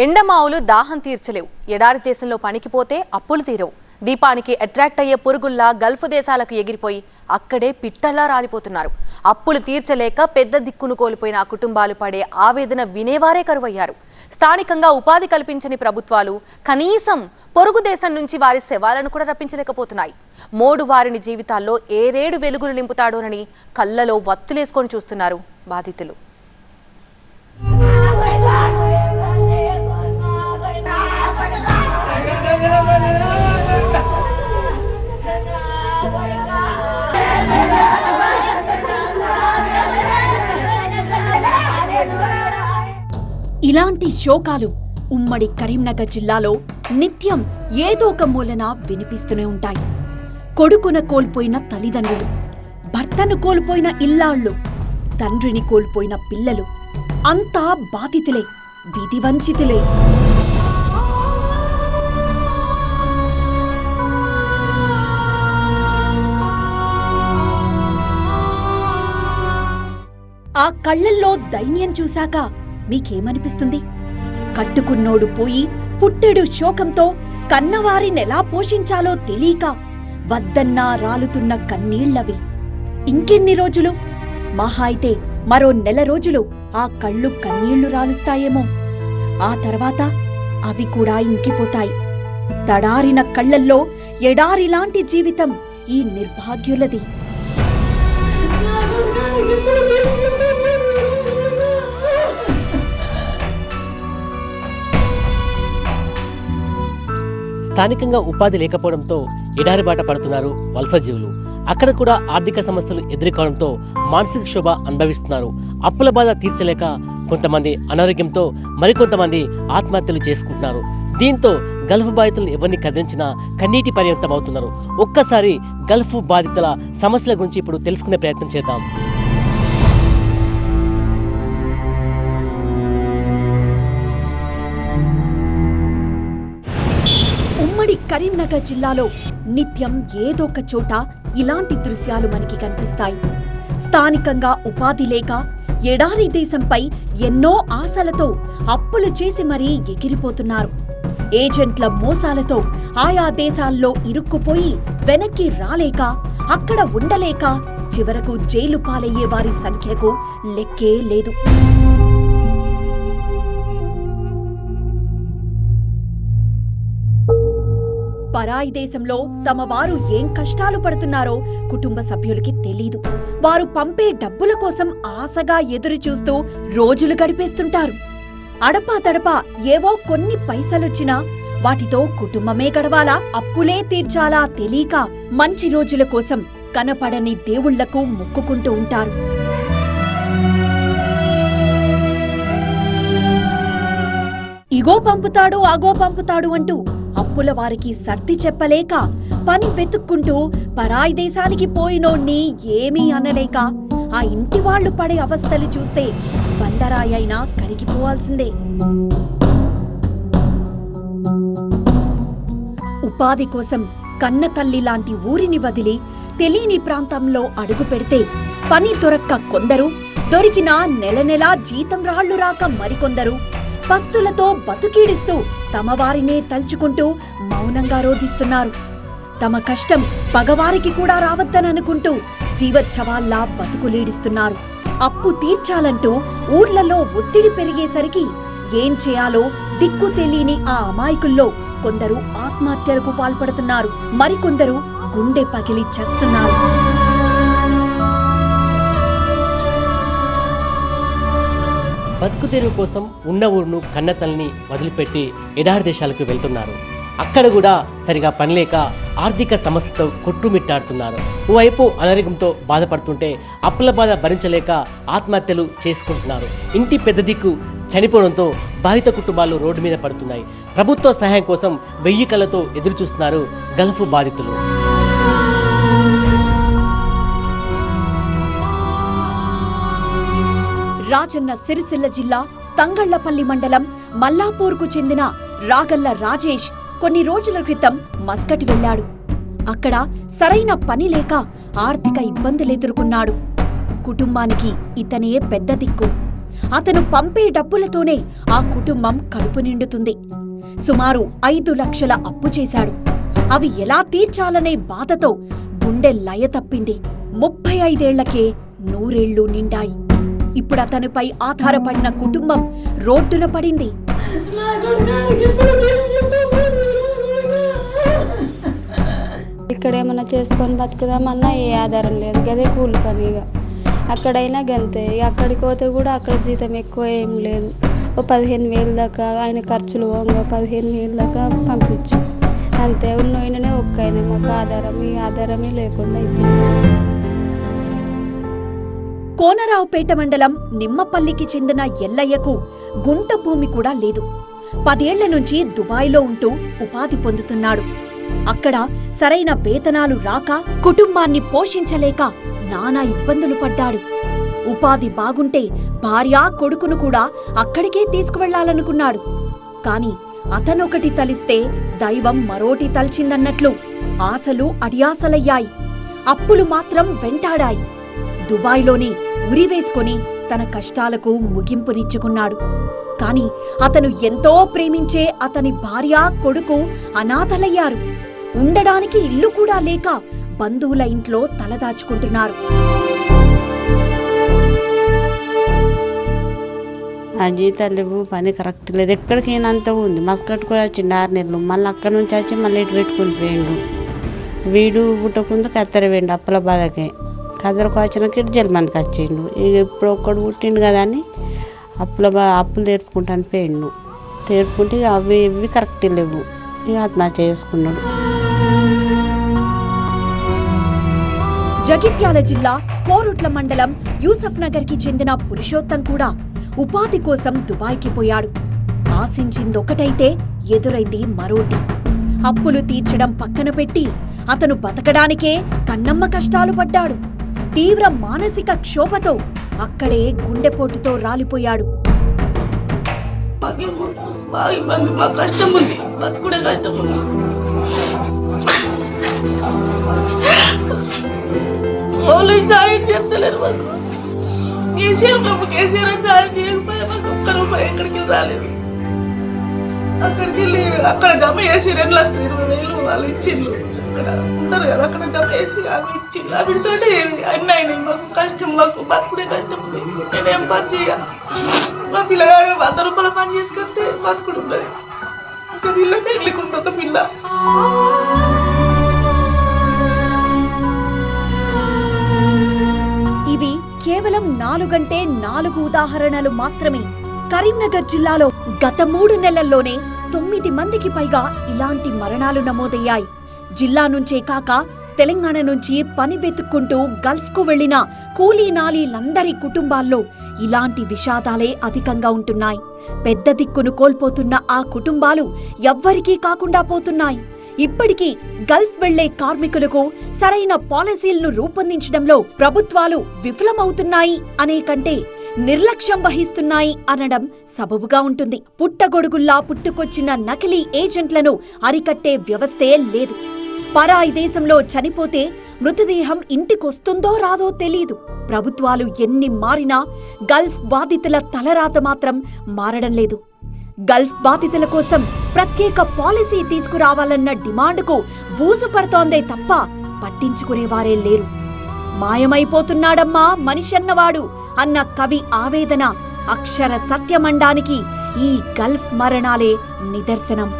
ఎండమావులు దాహం తీర్చలేవు. ఎడారి దేశంలో పనికిపోతే అప్పులు తీరవు. దీపానికి అట్రాక్ట్ అయ్యే పురుగుల్లా గల్ఫ్ దేశాలకు ఎగిరిపోయి అక్కడే పిట్టల్లా రాలిపోతున్నారు. అప్పులు తీర్చలేక పెద్ద దిక్కును కోల్పోయిన కుటుంబాలు పడే ఆవేదన వినేవారే కరువయ్యారు. స్థానికంగా ఉపాధి కల్పించని ప్రభుత్వాలు కనీసం పొరుగు దేశం నుంచి వారి శవాలను కూడా రప్పించలేకపోతున్నాయి. మోడు వారిని జీవితాల్లో ఏరేడు వెలుగులు నింపుతాడోనని కళ్ళలో వత్తులేసుకొని చూస్తున్నారు బాధితులు. ఇలాంటి శోకాలు ఉమ్మడి కరీంనగర్ జిల్లాలో నిత్యం ఏదో ఒక మూలన వినిపిస్తూనే ఉంటాయి. కొడుకున కోల్పోయిన తల్లిదండ్రులు, భర్తను కోల్పోయిన ఇల్లాళ్ళు, తండ్రిని కోల్పోయిన పిల్లలు అంతా బాధితులే, విధివంచితులే. ఆ కళ్ళల్లో దైన్యం చూశాక మీకేమనిపిస్తుంది? కట్టుకున్నోడు పోయి పుట్టెడు శోకంతో కన్నవారినెలా పోషించాలో తెలియక వద్దన్నా రాలుతున్న కన్నీళ్లవి. ఇంకెన్ని రోజులు? మహా అయితే మరో నెల రోజులు ఆ కళ్ళు కన్నీళ్లు రాలుస్తాయేమో. ఆ తర్వాత అవి కూడా ఇంకిపోతాయి. తడారిన కళ్ళల్లో ఎడారిలాంటి జీవితం ఈ నిర్భాగ్యులది. స్థానికంగా ఉపాధి లేకపోవడంతో ఎడారి బాట పడుతున్నారు వలస జీవులు. అక్కడ కూడా ఆర్థిక సమస్యలు ఎదుర్కోవడంతో మానసిక క్షోభ అనుభవిస్తున్నారు. అప్పుల బాధ తీర్చలేక కొంతమంది అనారోగ్యంతో మరికొంతమంది ఆత్మహత్యలు చేసుకుంటున్నారు. దీంతో గల్ఫ్ బాధితులను ఎవరిని కదిలించినా కన్నీటి పర్యంతం అవుతున్నారు. ఒక్కసారి గల్ఫ్ బాధితుల సమస్యల గురించి ఇప్పుడు తెలుసుకునే ప్రయత్నం చేద్దాం. ఉమ్మడి కరీంనగర్ జిల్లాలో నిత్యం ఏదో ఒక చోట ఇలాంటి దృశ్యాలు మనకి కనిపిస్తాయి. స్థానికంగా ఉపాధి లేక ఎడారి దేశంపై ఎన్నో ఆశలతో అప్పులు చేసి మరీ ఎగిరిపోతున్నారు. ఏజెంట్ల మోసాలతో ఆయా దేశాల్లో ఇరుక్కుపోయి వెనక్కి రాలేక, అక్కడ ఉండలేక చివరకు జైలు పాలయ్యే వారి సంఖ్యకు లెక్కే లేదు. పరాయి దేశంలో తమ వారు ఏం కష్టాలు పడుతున్నారో కుటుంబ సభ్యులకి తెలీదు. వారు పంపే డబ్బుల కోసం ఆశగా ఎదురు చూస్తూ రోజులు గడిపేస్తుంటారు. అడపా తడపా ఏవో కొన్ని పైసలొచ్చినా వాటితో కుటుంబమే గడవాలా, అప్పులే తీర్చాలా తెలియక మంచి రోజుల కోసం కనపడని దేవుళ్లకు మొక్కుకుంటూ ఉంటారు. ఇగో పంపుతాడు, అగో పంపుతాడు అంటూ అప్పుల వారికి సర్ది చెప్పలేక పని వెతుక్కుంటూ పరాయి దేశానికి పోయినోణ్ణి ఏమీ అనలేక ఆ ఇంటి వాళ్లు పడే అవస్థలు చూస్తే బండరాయైనా కరిగిపోవాల్సిందే. ఉపాధి కోసం కన్న తల్లి లాంటి ఊరిని వదిలి తెలియని ప్రాంతంలో అడుగు పెడితే పని దొరక్క కొందరు, దొరికినా నెల నెలా జీతం రాళ్లు రాక మరికొందరు పస్తులతో బతుకీడిస్తూ తమ వారినే తలుచుకుంటూ మౌనంగా రోధిస్తున్నారు. తమ కష్టం పగవారికి కూడా రావద్దననుకుంటూ జీవచ్ఛవాల్లా బతుకులీడిస్తున్నారు. అప్పు తీర్చాలంటూ ఊర్లలో ఒత్తిడి పెరిగేసరికి ఏం చేయాలో దిక్కు తెలియని ఆ అమాయకుల్లో కొందరు ఆత్మహత్యలకు పాల్పడుతున్నారు. మరికొందరు గుండె పగిలి చస్తున్నారు. బతుకు తెరువు కోసం ఉన్న ఊరును కన్నతల్ని వదిలిపెట్టి ఎడారి దేశాలకు వెళ్తున్నారు. అక్కడ కూడా సరిగా పనిలేక ఆర్థిక సమస్యతో కొట్టుమిట్టాడుతున్నారు. ఓవైపు అనారోగ్యంతో బాధపడుతుంటే అప్పుల బాధ భరించలేక ఆత్మహత్యలు చేసుకుంటున్నారు. ఇంటి పెద్ద దిక్కు చనిపోవడంతో బాధిత కుటుంబాలు రోడ్డు మీద పడుతున్నాయి. ప్రభుత్వ సహాయం కోసం 1000 కళ్ళతో ఎదురు చూస్తున్నారు గల్ఫ్ బాధితులు. రాజన్న సిరిసిల్ల జిల్లా తంగళ్లపల్లి మండలం మల్లాపూర్కు చెందిన రాగల్ల రాజేష్ కొన్ని రోజుల క్రితం మస్కట్ వెళ్లాడు. అక్కడ సరైన పని లేక ఆర్థిక ఇబ్బందులెదుర్కొన్నాడు. కుటుంబానికి ఇతనే పెద్ద దిక్కు. అతను పంపే డబ్బులతోనే ఆ కుటుంబం కడుపు నిండుతుంది. సుమారు 5 లక్షల అప్పు చేశాడు. అవి ఎలా తీర్చాలనే బాధతో గుండె లయ తప్పింది. 35 ఏళ్లకే 100 ఏళ్లు నిండాయి. ఇప్పుడు అతనిపై ఆధారపడిన కుటుంబం రోడ్డున పడింది. ఇక్కడ ఏమన్నా చేసుకొని బతుకుదామన్నా ఏ ఆధారం లేదు, గదే కూలి పనిగా. అక్కడైనా గంతే, అక్కడికి పోతే కూడా అక్కడ జీతం ఎక్కువ ఏం లేదు. ఓ 15,000 దాకా ఆయన ఖర్చులు పోగా 15,000 దాకా పంపించు అంతే. ఉన్నోయిననే ఒక్కైనా మాకు ఆధారం, ఈ ఆధారమే లేకుండా అయిపోయింది. కోనరావుపేట మండలం నిమ్మపల్లికి చెందిన ఎల్లయ్యకు గుంట భూమి కూడా లేదు. 10 ఏళ్ల నుంచి దుబాయ్లో ఉంటూ ఉపాధి పొందుతున్నాడు. అక్కడ సరైన వేతనాలు రాక కుటుంబాన్ని పోషించలేక నానా ఇబ్బందులు పడ్డాడు. ఉపాధి బాగుంటే భార్య కొడుకును కూడా అక్కడికే తీసుకువెళ్లాలనుకున్నాడు. కాని అతనొకటి తలిస్తే దైవం మరోటి తల్చిందన్నట్లు ఆశలు అడియాసలయ్యాయి. అప్పులు మాత్రం వెంటాడాయి. దుబాయ్లోనే ఉరివేసుకొని తన కష్టాలకు ముగింపునిచ్చుకున్నాడు. కాని అతను ఎంతో ప్రేమించే అతని భార్య కొడుకు అనాథలయ్యారు. ఉండడానికి ఇల్లు కూడా లేక బంధువుల ఇంట్లో తలదాచుకుంటున్నారు. ఆ జీతాలు లేవు, పని కరెక్ట్ లేదు. ఎక్కడికైనా అంత ఉంది. మస్కట్కు వచ్చిండు 6 నెలలు. మళ్ళీ అక్కడి నుంచి వచ్చి మళ్ళీ ఇటు పెట్టుకుని పోయిండు. వీడు పుట్టకుండా కత్తెర పోయిండు అప్పుల బాధకే. కదరకు వచ్చినాక ఇటు జల్మానికి వచ్చిండు. ఇక ఇప్పుడు ఒక్కడు పుట్టిండు కదా అని అప్పులు తీర్పుకుంటాను పోయిండు. తీర్పుకుంటే ఇక అవి ఇవి కరెక్ట్ లేవు. ఇక ఆత్మహత్య చేసుకున్నాడు. జగిత్యాల జిల్లా కోరుట్ల మండలం యూసఫ్ నగర్కి చెందిన పురుషోత్తం కూడా ఉపాధి కోసం దుబాయ్కి పోయాడు. ఆశించిందొకటైతే ఎదురైంది మరోటి. అప్పులు తీర్చడం పక్కన పెట్టి అతను బతకడానికే కన్నమ్మ కష్టాలు పడ్డాడు. తీవ్ర మానసిక క్షోభతో అక్కడే గుండెపోటుతో రాలిపోయాడు. కష్టం ఉంది, బతుకుడే కష్టం ఉంది. సాయం చేస్తలేరు మాకు. కేసీఆర్ సాయం చేయకపోయా మాకు ఒక్క రూపాయి ఎక్కడికి రాలేదు. అక్కడికి వెళ్ళి అక్కడ జమ చేసి 2,20,000 వాళ్ళు ఇచ్చిండ్రు. అక్కడ ఉంటారు కదా, అక్కడ జమ చేసి అవి ఇచ్చిండ్రు. అవిటితో అన్నీ అయినాయి. మాకు కష్టం, మాకు బతుకుడే కష్టం ఉంది. నేనేం పని చేయ, మా పిల్లగాడు 100 రూపాయల పని చేసుకుంటే బతుకుడు ఉన్నది. ఒక పిల్ల పెళ్ళికుంది, ఒక పిల్ల. ఇవి కేవలం 4 ఉదాహరణలు మాత్రమే. కరీంనగర్ జిల్లాలో గత 3 నెలల్లోనే 9 మందికి పైగా ఇలాంటి మరణాలు నమోదయ్యాయి. జిల్లా నుంచే కాక తెలంగాణ నుంచి పని వెతుక్కుంటూ గల్ఫ్కు వెళ్లిన కూలీ నాలీలందరి కుటుంబాల్లో ఇలాంటి విషాదాలే అధికంగా ఉంటున్నాయి. పెద్ద దిక్కును కోల్పోతున్న ఆ కుటుంబాలు ఎవ్వరికీ కాకుండా పోతున్నాయి. ఇప్పటికీ గల్ఫ్ వెళ్లే కార్మికులకు సరైన పాలసీలను రూపొందించడంలో ప్రభుత్వాలు విఫలమవుతున్నాయి అనే కంటే నిర్లక్ష్యం వహిస్తున్నాయి అనడం సబబుగా ఉంటుంది. పుట్టగొడుగుల్లా పుట్టుకొచ్చిన నకిలీ ఏజెంట్లను అరికట్టే వ్యవస్థే లేదు. పరాయి దేశంలో చనిపోతే మృతదేహం ఇంటికొస్తుందో రాదో తెలీదు. ప్రభుత్వాలు ఎన్ని మారినా గల్ఫ్ బాధితుల తలరాత మాత్రం మారడం లేదు. గల్ఫ్ బాధితుల కోసం ప్రత్యేక పాలసీ తీసుకురావాలన్న డిమాండ్కు బూజు పడుతోందే తప్ప పట్టించుకునేవారే లేరు. మాయమైపోతున్నాడమ్మా మనిషన్నవాడు అన్న కవి ఆవేదన అక్షర సత్యమండానికి ఈ గల్ఫ్ మరణాలే నిదర్శనం.